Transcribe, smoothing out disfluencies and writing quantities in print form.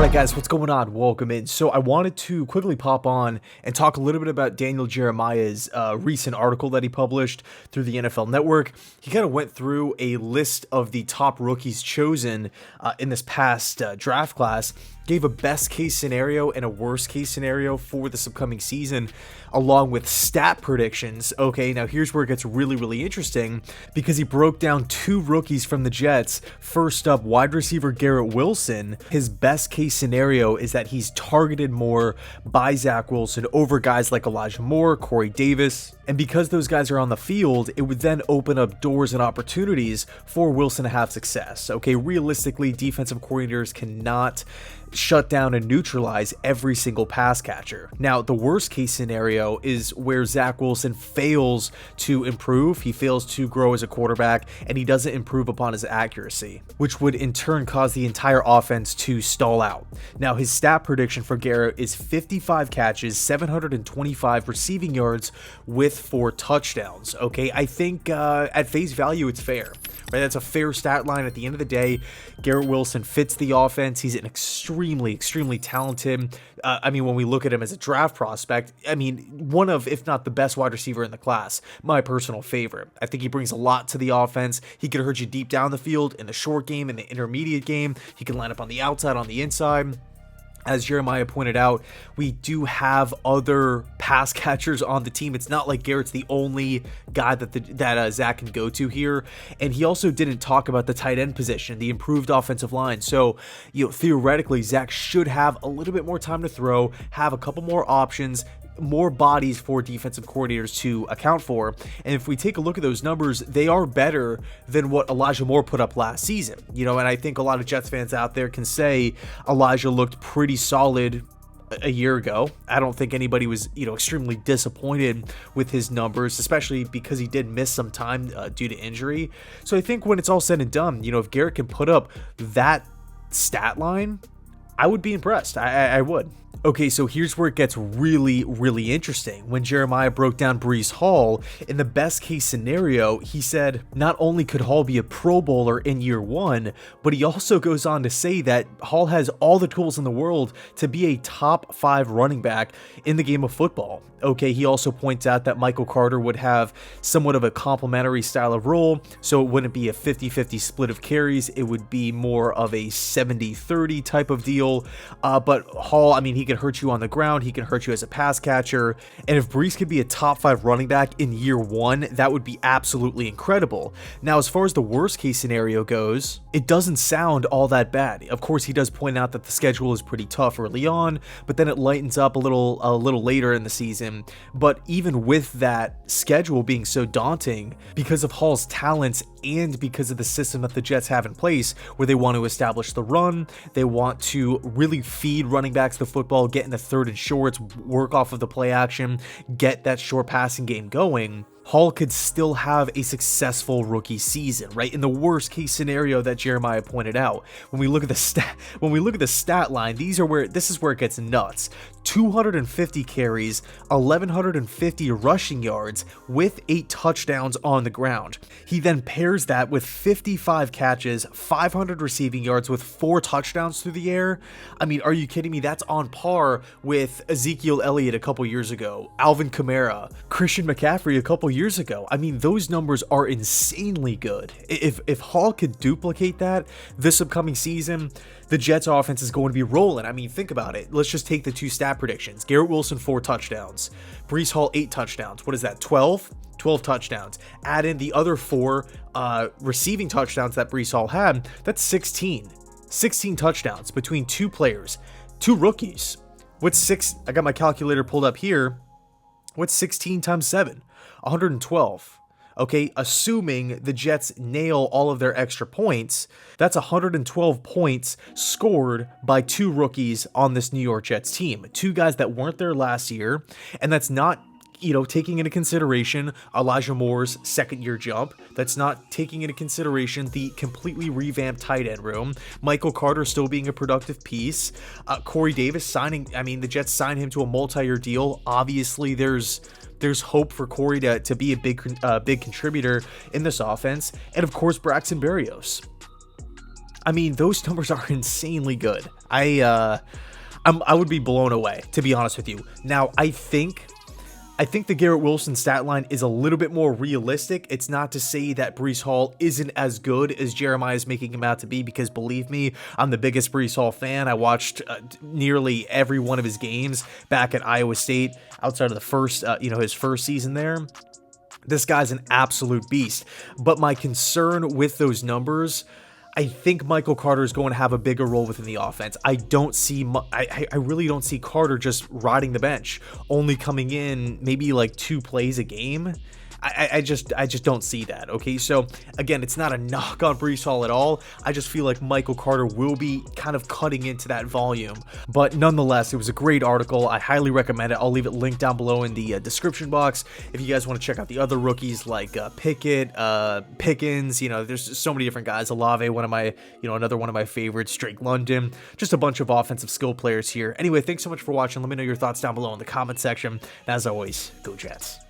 Alright guys, what's going on? Welcome in. So I wanted to quickly pop on and talk a little bit about Daniel Jeremiah's recent article that he published through the NFL Network. He kind of went through a list of the top rookies chosen in this past draft class, gave a best case scenario and a worst case scenario for this upcoming season, along with stat predictions. Okay, now here's where it gets really interesting, because he broke down two rookies from the Jets. First up, wide receiver Garrett Wilson. His best case scenario is that he's targeted more by Zach Wilson over guys like Elijah Moore, Corey Davis. And because those guys are on the field, it would then open up doors and opportunities for Wilson to have success. Okay, realistically, defensive coordinators cannot shut down and neutralize every single pass catcher. Now, the worst case scenario is where Zach Wilson fails to improve, he fails to grow as a quarterback, and he doesn't improve upon his accuracy, which would in turn cause the entire offense to stall out. Now, his stat prediction for Garrett is 55 catches, 725 receiving yards with 4 touchdowns. Okay, I think at face value, it's fair. Right, that's a fair stat line. At the end of the day, Garrett Wilson fits the offense. He's an extremely talented. When we look at him as a draft prospect, one of, if not the best wide receiver in the class. My personal favorite. I think he brings a lot to the offense. He can hurt you deep down the field, in the short game, in the intermediate game. He can line up on the outside, on the inside. As Jeremiah pointed out, we do have other pass catchers on the team. It's not like Garrett's the only guy that Zach can go to here. And he also didn't talk about the tight end position, the improved offensive line. So, theoretically, Zach should have a little bit more time to throw, have a couple more options, more bodies for defensive coordinators to account for. And if we take a look at those numbers, they are better than what Elijah Moore put up last season. And I think a lot of Jets fans out there can say Elijah looked pretty solid a year ago. I don't think anybody was, extremely disappointed with his numbers, especially because he did miss some time due to injury. So I think when it's all said and done, if Garrett can put up that stat line, I would be impressed. I would. Okay, so here's where it gets really interesting. When Jeremiah broke down Breece Hall, in the best case scenario, he said not only could Hall be a Pro Bowler in year 1, but he also goes on to say that Hall has all the tools in the world to be a top 5 running back in the game of football. Okay, he also points out that Michael Carter would have somewhat of a complementary style of role, so it wouldn't be a 50-50 split of carries, it would be more of a 70-30 type of deal. But Hall, he can hurt you on the ground, he can hurt you as a pass catcher, and if Breece could be a top 5 running back in year 1, that would be absolutely incredible. Now, as far as the worst case scenario goes, it doesn't sound all that bad. Of course, he does point out that the schedule is pretty tough early on, but then it lightens up a little later in the season. But even with that schedule being so daunting, because of Hall's talents and because of the system that the Jets have in place, where they want to establish the run, they want to really feed running backs the football, get in the third and shorts, work off of the play action, get that short passing game going, Hall could still have a successful rookie season, right? In the worst case scenario that Jeremiah pointed out. When we look at the stat line, this is where it gets nuts. 250 carries, 1,150 rushing yards with 8 touchdowns on the ground. He then pairs that with 55 catches, 500 receiving yards with 4 touchdowns through the air. Are you kidding me? That's on par with Ezekiel Elliott a couple years ago, Alvin Kamara, Christian McCaffrey a couple years ago. Those numbers are insanely good. If Hall could duplicate that this upcoming season, the Jets offense is going to be rolling. Think about it. Let's just take the 2 stat predictions. Garrett Wilson, 4 touchdowns. Breece Hall, 8 touchdowns. What is that, 12? 12 touchdowns. Add in the other 4 receiving touchdowns that Breece Hall had. That's 16. 16 touchdowns between 2 players, 2 rookies. What's 6? I got my calculator pulled up here. What's 16 times 7? 112. Okay, assuming the Jets nail all of their extra points, that's 112 points scored by 2 rookies on this New York Jets team. 2 guys that weren't there last year, and that's not, taking into consideration Elijah Moore's second-year jump. That's not taking into consideration the completely revamped tight end room. Michael Carter still being a productive piece. Corey Davis signing, the Jets signed him to a multi-year deal. Obviously, there's hope for Corey to be a big contributor in this offense. And of course, Braxton Berrios. I mean, those numbers are insanely good. I would be blown away, to be honest with you. Now, I think the Garrett Wilson stat line is a little bit more realistic. It's not to say that Breece Hall isn't as good as Jeremiah is making him out to be, because believe me, I'm the biggest Breece Hall fan. I watched nearly every one of his games back at Iowa State outside of the first, his first season there. This guy's an absolute beast. But my concern with those numbers, I think Michael Carter is going to have a bigger role within the offense. I really don't see Carter just riding the bench, only coming in maybe like 2 plays a game. I just don't see that. Okay, so again, it's not a knock on Breece Hall at all. I just feel like Michael Carter will be kind of cutting into that volume. But nonetheless, it was a great article. I highly recommend it. I'll leave it linked down below in the description box if you guys want to check out the other rookies like Pickett, Pickens. There's so many different guys. Olave, another one of my favorites. Drake London. Just a bunch of offensive skill players here. Anyway, thanks so much for watching. Let me know your thoughts down below in the comment section. And as always, go Jets.